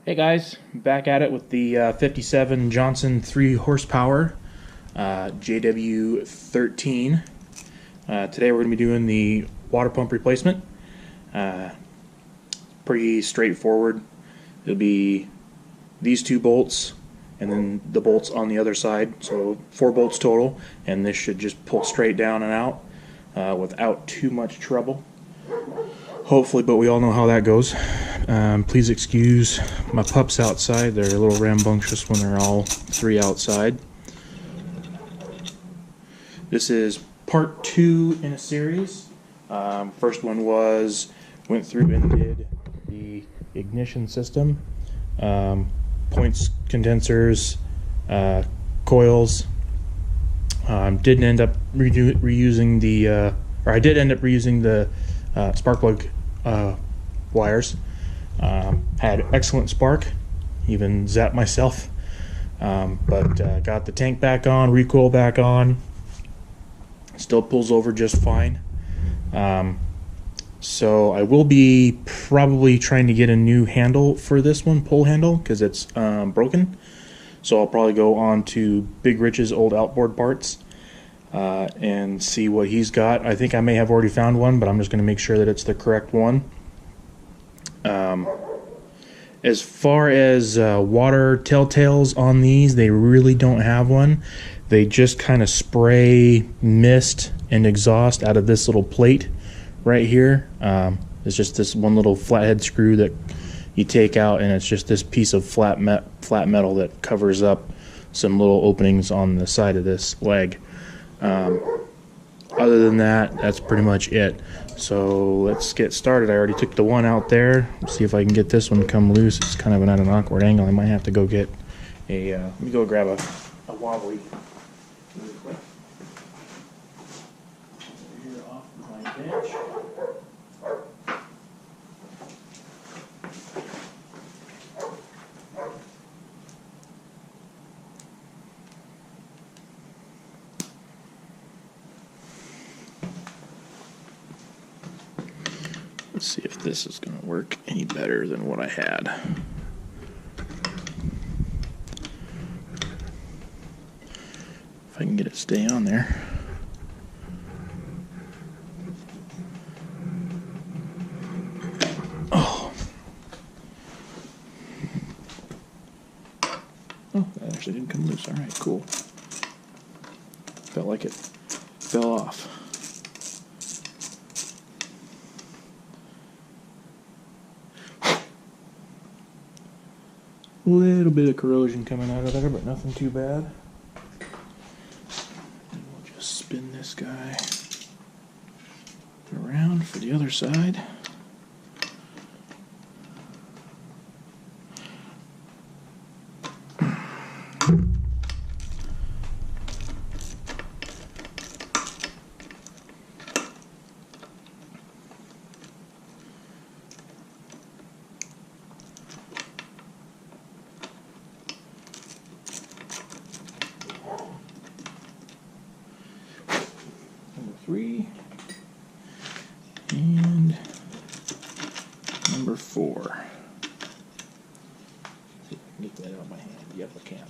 Hey guys, back at it with the 57 Johnson 3 horsepower JW13. Today we're going to be doing the water pump replacement. Pretty straightforward. It'll be these two bolts and then the bolts on the other side, so 4 bolts total, and this should just pull straight down and out without too much trouble. Hopefully, but we all know how that goes. Please excuse my pups outside. They're a little rambunctious when they're all 3 outside. This is part 2 in a series. First one went through and did the ignition system, points, condensers, coils. Didn't end up reusing the, or I did end up reusing the spark plug wires. Had excellent spark, even zapped myself, but got the tank back on, recoil back on, still pulls over just fine. So I will be probably trying to get a new handle for this one, pull handle, because it's broken. So I'll probably go on to Big Rich's old outboard parts and see what he's got. I think I may have already found one, but I'm just going to make sure that it's the correct one. As far as water telltales on these, they really don't have one. They just kind of spray mist and exhaust out of this little plate right here. It's just this one little flathead screw that you take out, and it's just this piece of flat metal that covers up some little openings on the side of this leg. Other than that, that's pretty much it. So let's get started. I already took the one out there. Let's see if I can get this one to come loose. It's kind of at an awkward angle. I might have to go get a, let me go grab a wobbly really quick. Here off my bench. Let's see if this is going to work any better than what I had. If I can get it to stay on there. Oh, that actually didn't come loose. All right, cool. Felt like it fell off. A little bit of corrosion coming out of there, but nothing too bad. And we'll just spin this guy around for the other side. Number 3 and number 4. See if I can get that out of my hand. Yep, I can.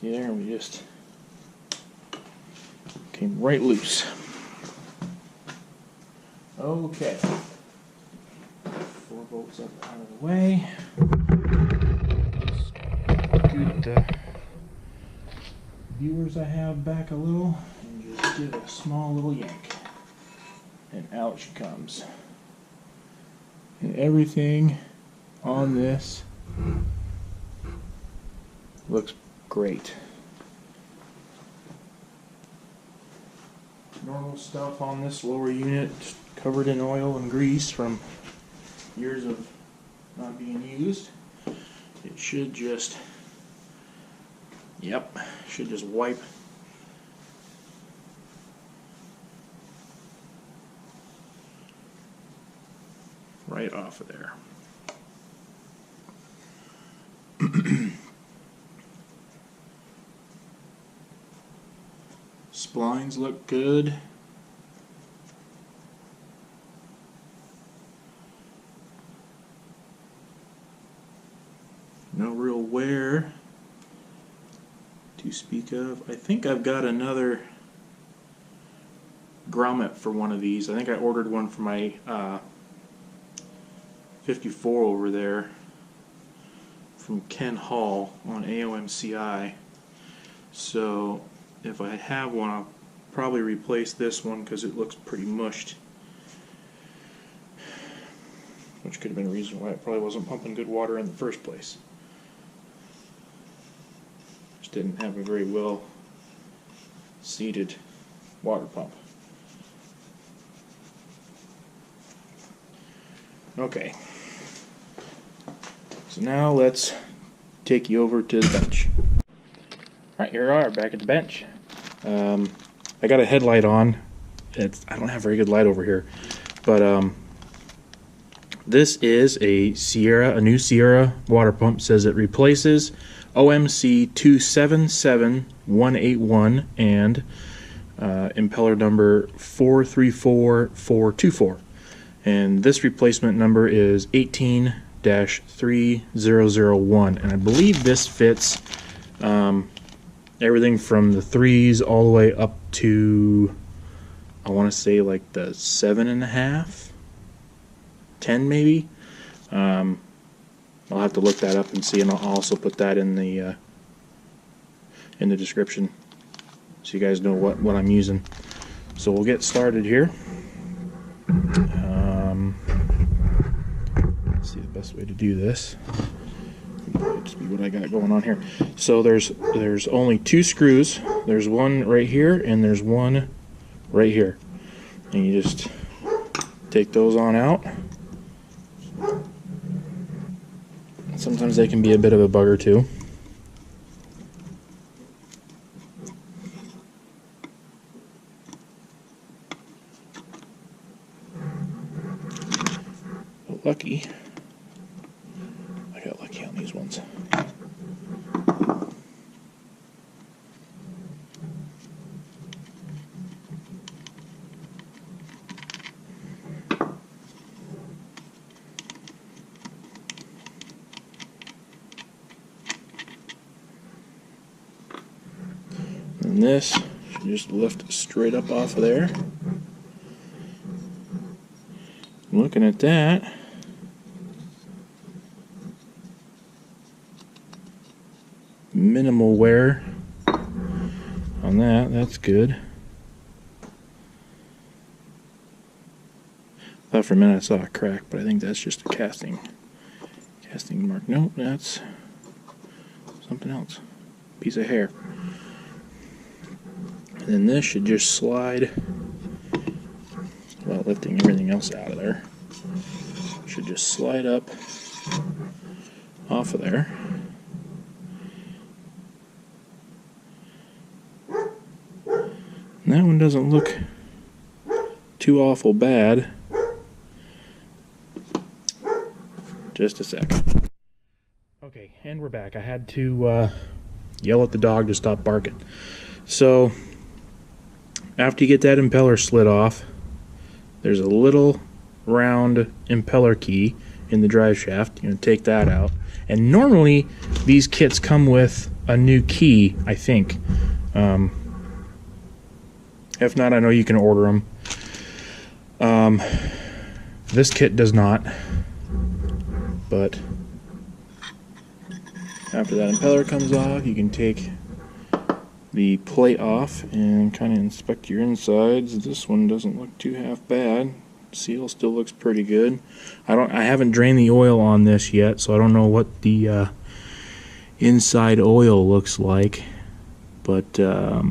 See there, we just came right loose. Okay. 4 bolts up out of the way. Scoot the viewers I have back a little and just give it a small little yank. And out she comes. And everything on this looks great. Normal stuff on this lower unit, covered in oil and grease from years of not being used. It should just, should just wipe right off of there. Splines look good. wear to speak of. I think I've got another grommet for one of these. I think I ordered one for my 54 over there from Ken Hall on AOMCI. So if I have one, I'll probably replace this one because it looks pretty mushed, which could have been a reason why it probably wasn't pumping good water in the first place. Just didn't have a very well seated water pump. Okay, so now let's take you over to the bench. Alright, here we are, back at the bench. I got a headlight on. I don't have very good light over here, but this is a new Sierra water pump. It says it replaces OMC 277181 and impeller number 434424. And this replacement number is 18-3001. And I believe this fits everything from the 3s all the way up to, I want to say, like the 7.5, 10 maybe. I'll have to look that up and see, and I'll also put that in the description so you guys know what I'm using. So we'll get started here. Let's see the best way to do this. Just be what I got going on here. So there's only 2 screws. There's one right here and there's one right here. And you just take those on out. Sometimes they can be a bit of a bugger too. But lucky, I got lucky on these ones. And this should just lift straight up off of there. Looking at that, minimal wear on that. That's good. Thought for a minute I saw a crack, but I think that's just a casting mark. Nope, that's something else. Piece of hair. And then this should just slide, while lifting everything else out of there. Should just slide up off of there. And that one doesn't look too awful bad. Just a sec. Okay, and we're back. I had to yell at the dog to stop barking. So after you get that impeller slid off, there's a little round impeller key in the drive shaft. You're going to take that out. And normally these kits come with a new key, I think. If not, I know you can order them. This kit does not. But after that impeller comes off, you can take the plate off and kind of inspect your insides. This one doesn't look too half bad. Seal still looks pretty good. I haven't drained the oil on this yet, so I don't know what the inside oil looks like, but I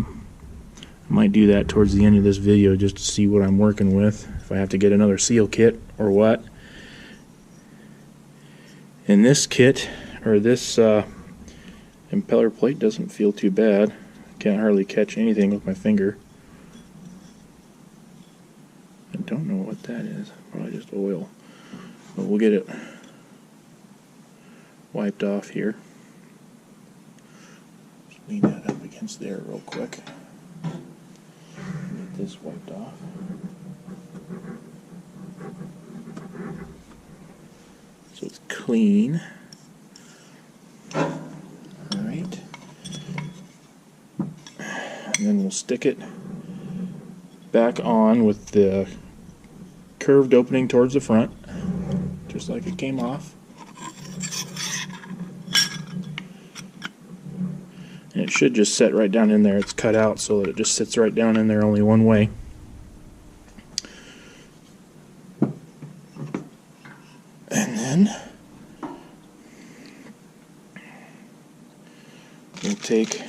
might do that towards the end of this video just to see what I'm working with, if I have to get another seal kit or what. And this kit, or this impeller plate, doesn't feel too bad. Can't hardly catch anything with my finger. I don't know what that is. Probably just oil. But we'll get it wiped off here. Just lean that up against there real quick. Get this wiped off. So it's clean. we'll stick it back on with the curved opening towards the front, just like it came off. And it should just set right down in there. It's cut out so that it just sits right down in there only one way. And then we'll take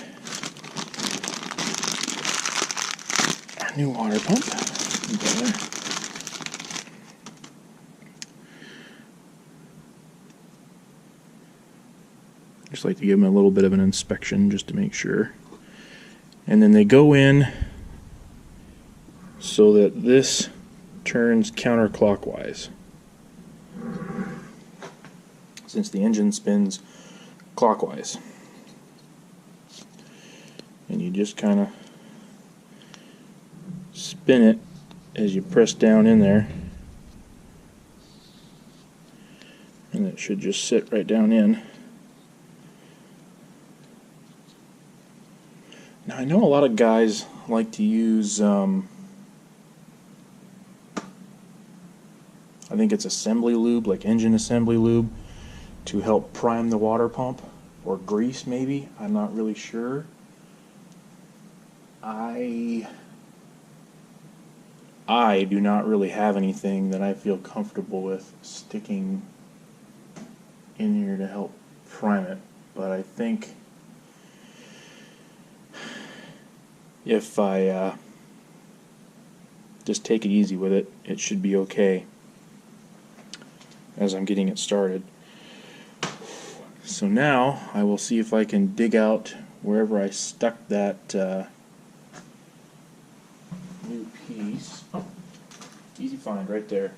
our new water pump impeller. Just like to give them a little bit of an inspection just to make sure. And then they go in so that this turns counterclockwise, since the engine spins clockwise. And you just kind of spin it as you press down in there, and it should just sit right down in. Now I know a lot of guys like to use I think it's assembly lube, like engine assembly lube, to help prime the water pump, or grease maybe, I'm not really sure. I do not really have anything that I feel comfortable with sticking in here to help prime it, but I think if I just take it easy with it, it should be okay as I'm getting it started. So now I will see if I can dig out wherever I stuck that new piece. Oh, easy find right there.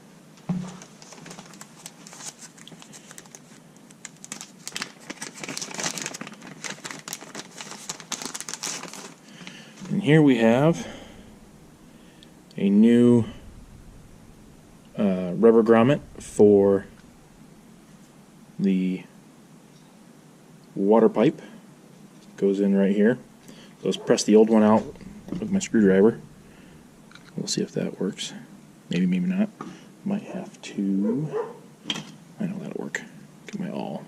And here we have a new rubber grommet for the water pipe. Goes in right here. So let's press the old one out with my screwdriver. We'll see if that works. Maybe, maybe not. Might have to. I know that'll work. Get my awl.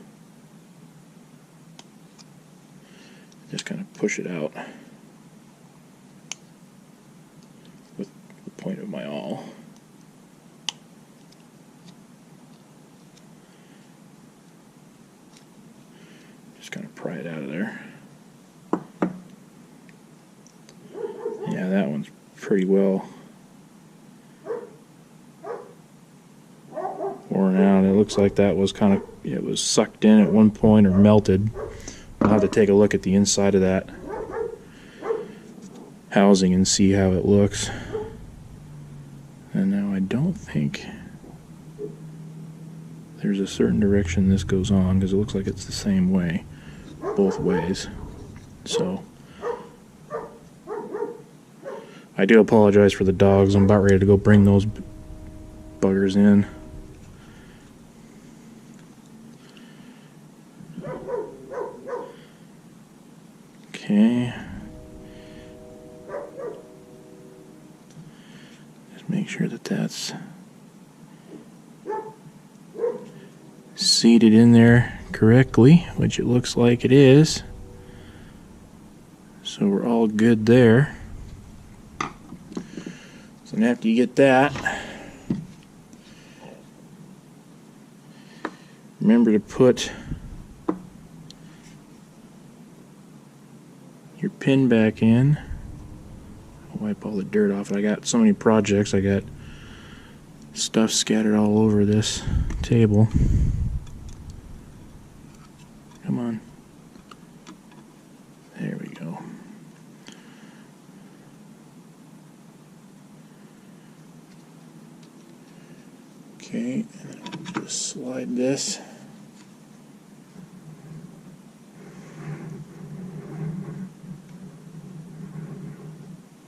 Just kind of push it out with the point of my awl. Just kind of pry it out of there. Yeah, that one's pretty well worn out. It looks like that was kind of, it was sucked in at one point or melted. I'll have to take a look at the inside of that housing and see how it looks. And now I don't think there's a certain direction this goes on, because it looks like it's the same way both ways. So I do apologize for the dogs. I'm about ready to go bring those buggers in. Okay. Just make sure that that's seated in there correctly, which it looks like it is. So we're all good there. So now after you get that, remember to put your pin back in. I'll wipe all the dirt off. I got so many projects. I got stuff scattered all over this table. Come on. There we go. Okay, and then I'll just slide this.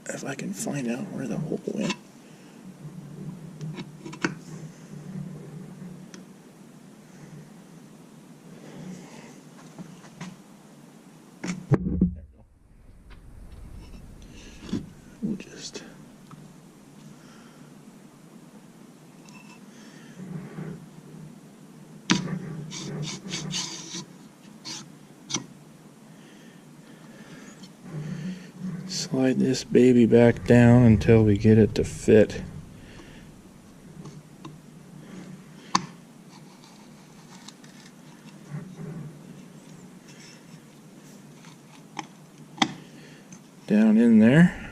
If I can find out where the hole went. There we go. slide this baby back down until we get it to fit. Down in there.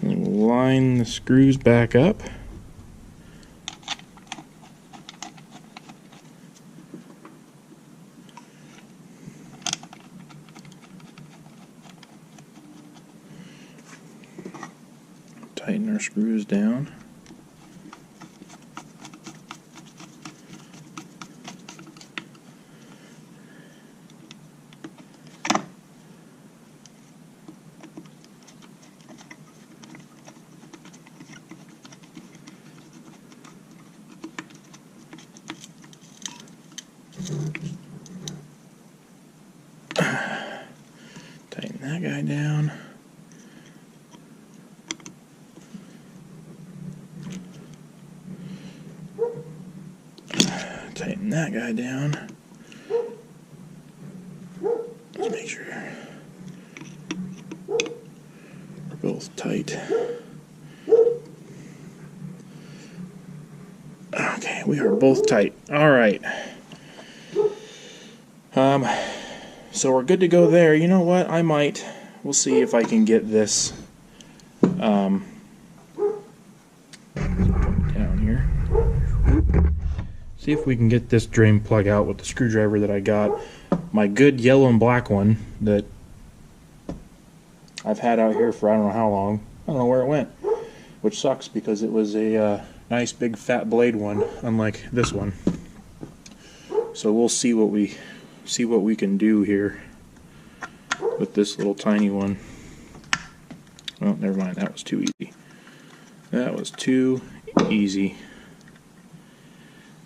And line the screws back up. Tighten our screws down. Tighten that guy down. Tighten that guy down. Let's make sure we're both tight. Okay, we are both tight. All right. So we're good to go there. You know what? We'll see if I can get this down here. See if we can get this drain plug out with the screwdriver that I got. My good yellow and black one that I've had out here for I don't know how long. I don't know where it went, which sucks because it was a nice big fat blade one, unlike this one. So we'll see what we can do here with this little tiny one. Well, never mind, that was too easy. That was too easy.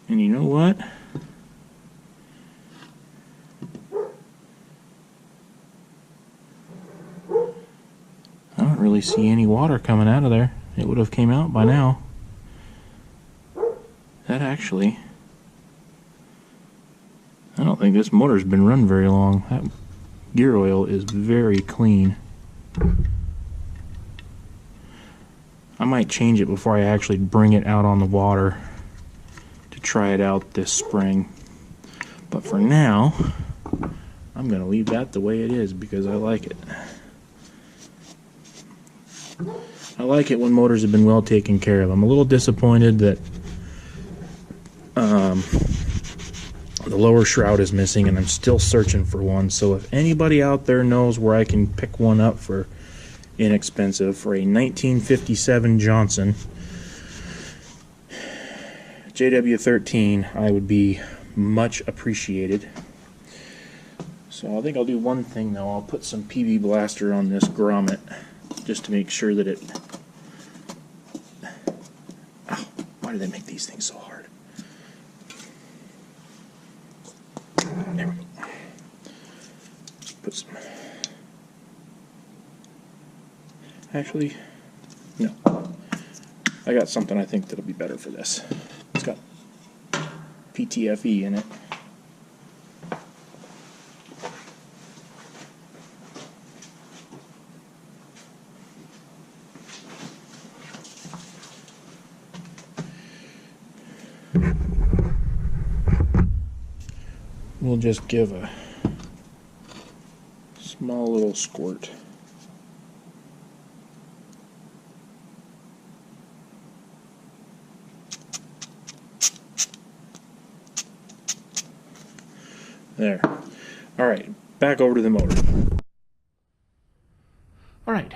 And you know what? I don't really see any water coming out of there. It would have came out by now. That actually, I don't think this motor's been run very long. That gear oil is very clean. I might change it before I actually bring it out on the water to try it out this spring. But for now, I'm going to leave that the way it is because I like it. I like it when motors have been well taken care of. I'm a little disappointed that the lower shroud is missing, and I'm still searching for one. So if anybody out there knows where I can pick one up for inexpensive for a 1957 Johnson JW13, I would be much appreciated. So I think I'll do one thing though. I'll put some PB Blaster on this grommet just to make sure that it... Ow, why do they make these things so hard? There we go. Put some... Actually, no. I got something I think that'll be better for this. It's got PTFE in it. We'll just give a small little squirt. There. Alright, back over to the motor. Alright,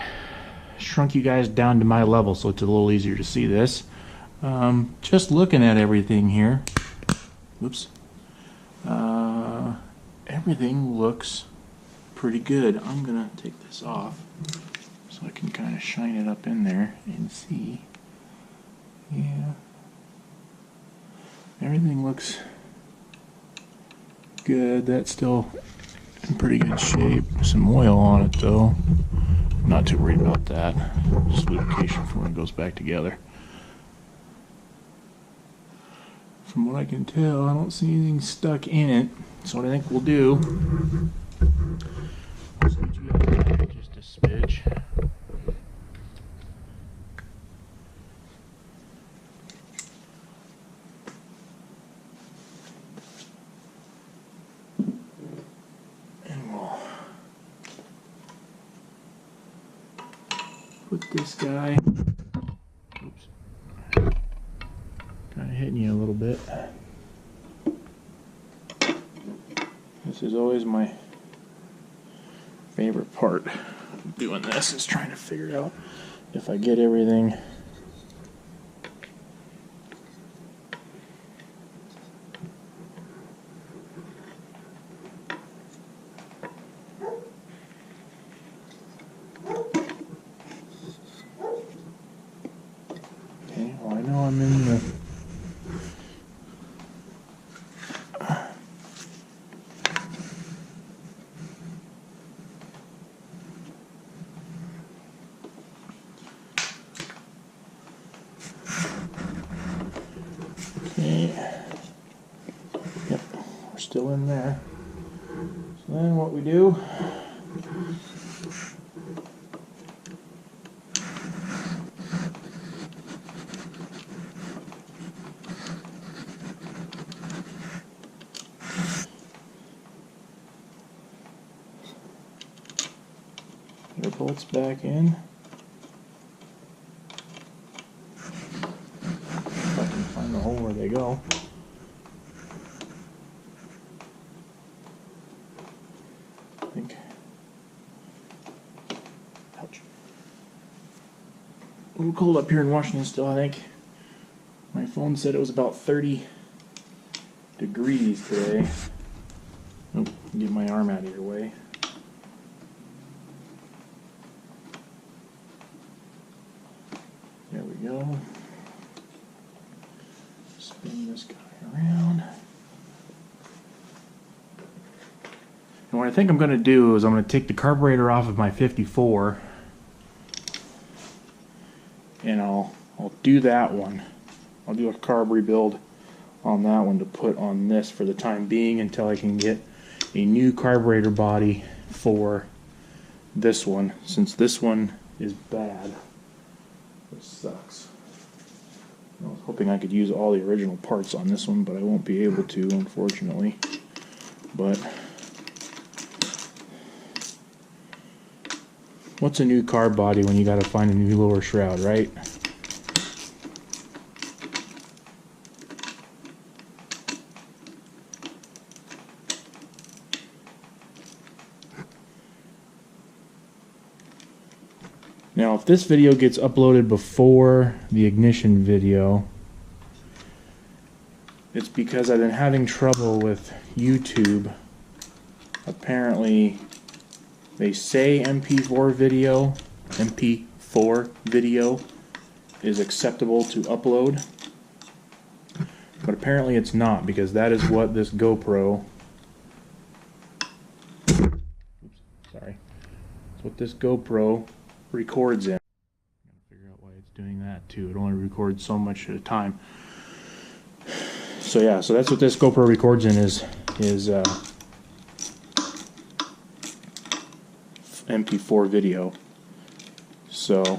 shrunk you guys down to my level so it's a little easier to see this. Just looking at everything here, whoops, everything looks pretty good. I'm gonna take this off so I can kind of shine it up in there and see. Yeah, everything looks good. That's still in pretty good shape. Some oil on it though. Not too worried about that. Just lubrication for when it goes back together. From what I can tell, I don't see anything stuck in it. So what I think we'll do is just a smidge. put this guy, oops, kind of hitting you a little bit. This is always my favorite part of doing this, is trying to figure out if I get everything I'm in the okay. Yep, we're still in there. So then what we do, the bolts back in. If I can find the hole where they go. I think. Ouch. A little cold up here in Washington still, I think. My phone said it was about 30 degrees today. Oh, get my arm out of your way. There we go. Spin this guy around. And what I think I'm going to do is I'm going to take the carburetor off of my 54, and I'll do that one. I'll do a carb rebuild on that one to put on this for the time being until I can get a new carburetor body for this one, since this one is bad. Which sucks. I was hoping I could use all the original parts on this one, but I won't be able to, unfortunately. But what's a new carb body when you got to find a new lower shroud, right? Now, if this video gets uploaded before the ignition video, it's because I've been having trouble with YouTube. Apparently, they say MP4 video is acceptable to upload, but apparently it's not, because that is what this GoPro, it's what this GoPro records in. I'm gonna figure out why it's doing that too. It only records so much at a time. So yeah, so that's what this GoPro records in, is MP4 video. So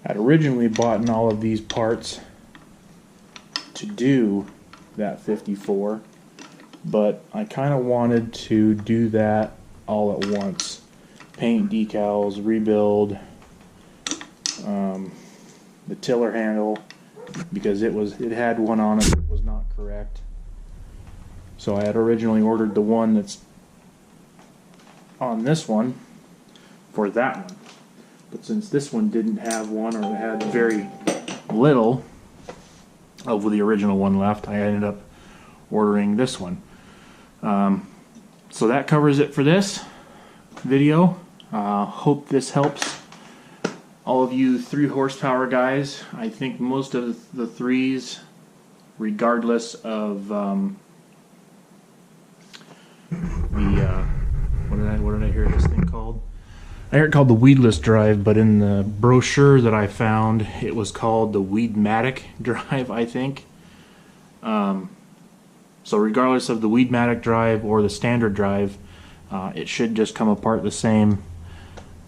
I'd originally bought in all of these parts to do that 54, but I kind of wanted to do that all at once. Paint decals, rebuild the tiller handle, because it had one on it that was not correct. So I had originally ordered the one that's on this one for that one. But since this one didn't have one, or had very little of the original one left, I ended up ordering this one. So that covers it for this video. Hope this helps all of you 3 horsepower guys. I think most of the 3s, regardless of what did I hear this thing called? I heard it called the weedless drive, but in the brochure that I found, it was called the Weedmatic drive, I think. So regardless of the Weedmatic drive or the standard drive, it should just come apart the same.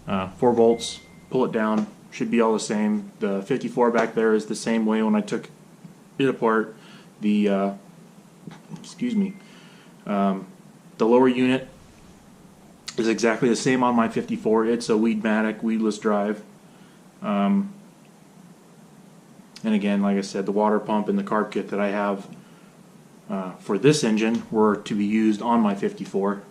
4 bolts, pull it down, should be all the same. The 54 back there is the same way when I took it apart. The the lower unit is exactly the same on my 54. It's a Weedmatic weedless drive. And again, like I said, the water pump and the carb kit that I have for this engine were to be used on my 54.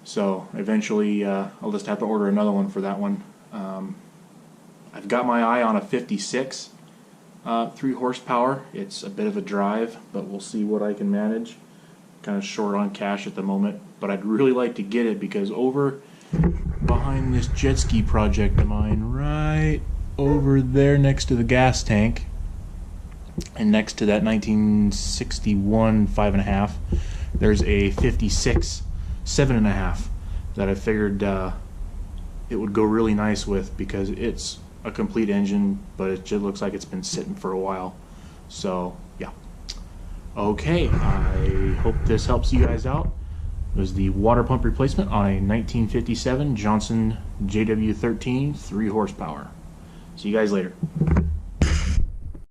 So eventually I'll just have to order another one for that one. I've got my eye on a 56 3 horsepower. It's a bit of a drive, but we'll see what I can manage. Kind of short on cash at the moment, but I'd really like to get it because over behind this jet ski project of mine, right over there next to the gas tank and next to that 1961 5.5, there's a 56 7.5 that I figured it would go really nice with because it's a complete engine, but it just looks like it's been sitting for a while. So yeah. Okay, I hope this helps you guys out. It was the water pump replacement on a 1957 Johnson JW13 3 horsepower. See you guys later.